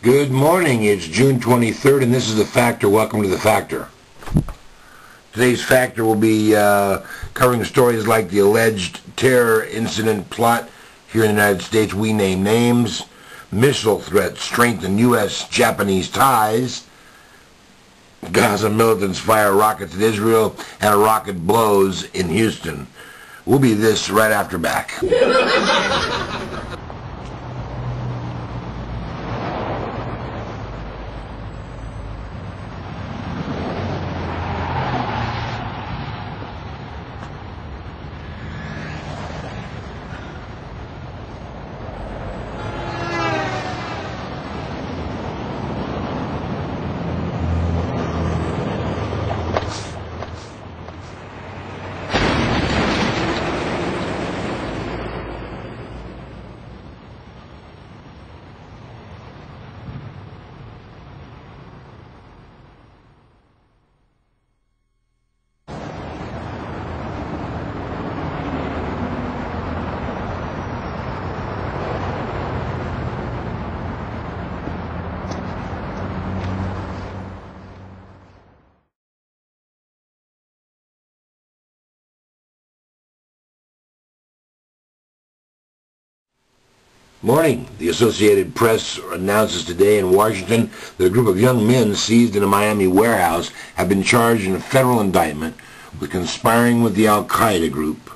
Good morning. It's June 23rd, and this is The Factor. Welcome to The Factor. Today's Factor will be covering stories like the alleged terror incident plot here in the United States. We name names. Missile threats strengthen U.S.-Japanese ties. Gaza militants fire rockets at Israel, and a rocket blows in Houston. We'll be this right after back. Morning. The Associated Press announces today in Washington that a group of young men seized in a Miami warehouse have been charged in a federal indictment with conspiring with the Al-Qaeda group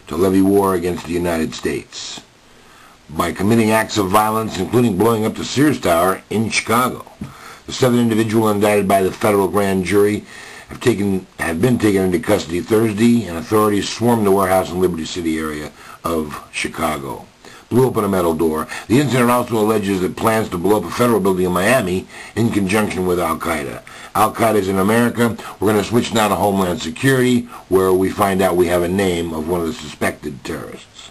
to levy war against the United States by committing acts of violence, including blowing up the Sears Tower in Chicago. The 7 individuals indicted by the federal grand jury have been taken into custody Thursday, and authorities swarmed the warehouse in Liberty City area of Chicago. Blew open a metal door. The incident also alleges that plans to blow up a federal building in Miami in conjunction with Al-Qaeda. Al-Qaeda is in America. We're going to switch now to Homeland Security, where we find out we have a name of one of the suspected terrorists.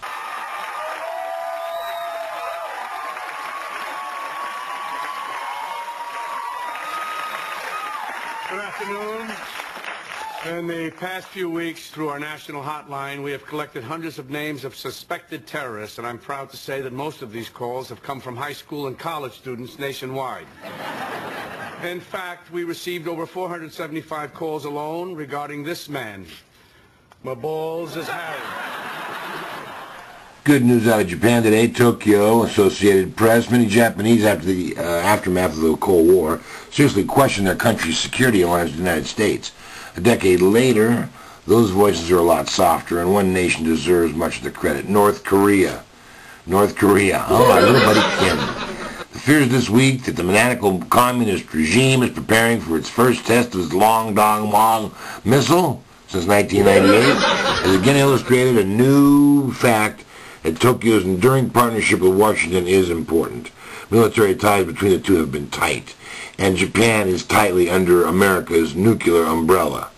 Good afternoon. In the past few weeks, through our national hotline, we have collected hundreds of names of suspected terrorists, and I'm proud to say that most of these calls have come from high school and college students nationwide. In fact, we received over 475 calls alone regarding this man. My balls is Harry. Good news out of Japan today. Tokyo, Associated Press. Many Japanese, after the aftermath of the Cold War, seriously questioned their country's security alliance with the United States. A decade later, those voices are a lot softer, and one nation deserves much of the credit. North Korea. North Korea. Oh, our little buddy Kim. The fears this week that the maniacal communist regime is preparing for its first test of its Long Dong Wong missile since 1998 has again illustrated a new fact that Tokyo's enduring partnership with Washington is important. Military ties between the two have been tight, and Japan is tightly under America's nuclear umbrella.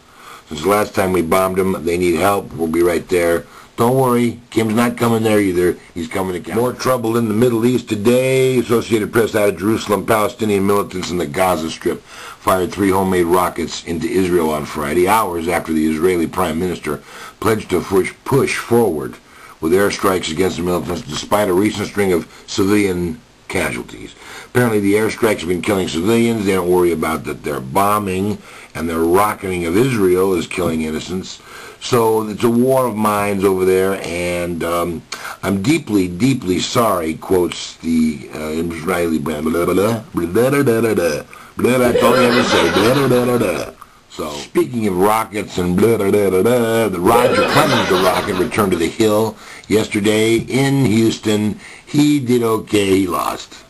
Since the last time we bombed them, they need help. We'll be right there. Don't worry, Kim's not coming there either. He's coming to Canada. More trouble in the Middle East today. Associated Press out of Jerusalem. Palestinian militants in the Gaza Strip fired 3 homemade rockets into Israel on Friday, hours after the Israeli Prime Minister pledged to push forward with airstrikes against the militants despite a recent string of civilian casualties. Apparently the airstrikes have been killing civilians. They don't worry about that their bombing and their rocketing of Israel is killing innocents. So it's a war of minds over there, and I'm deeply, deeply sorry, quotes the Israeli brand. That's all you ever say. So, speaking of rockets and the Roger Clemens, the rocket, returned to the Hill yesterday in Houston. He did okay. He lost.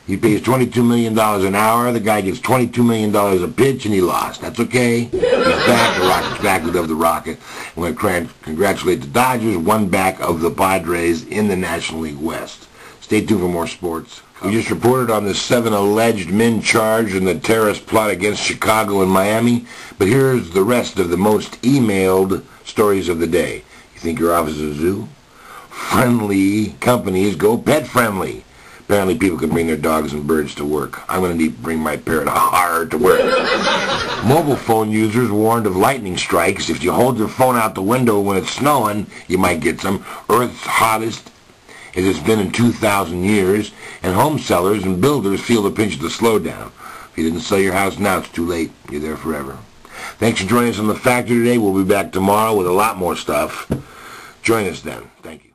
He pays $22 million an hour. The guy gets $22 million a pitch, and he lost. That's okay. He's back. The Rocket's back. We love the Rocket. I want to congratulate the Dodgers, one back of the Padres in the National League West. Stay tuned for more sports. We just reported on the 7 alleged men charged in the terrorist plot against Chicago and Miami, but here's the rest of the most emailed stories of the day. You think your office is a zoo? Friendly companies go pet friendly. Apparently people can bring their dogs and birds to work. I'm going to need to bring my parrot to work. Mobile phone users warned of lightning strikes. If you hold your phone out the window when it's snowing, you might get some. Earth's hottest as it's been in 2,000 years, and home sellers and builders feel the pinch of the slowdown. If you didn't sell your house now, it's too late. You're there forever. Thanks for joining us on The Factor today. We'll be back tomorrow with a lot more stuff. Join us then. Thank you.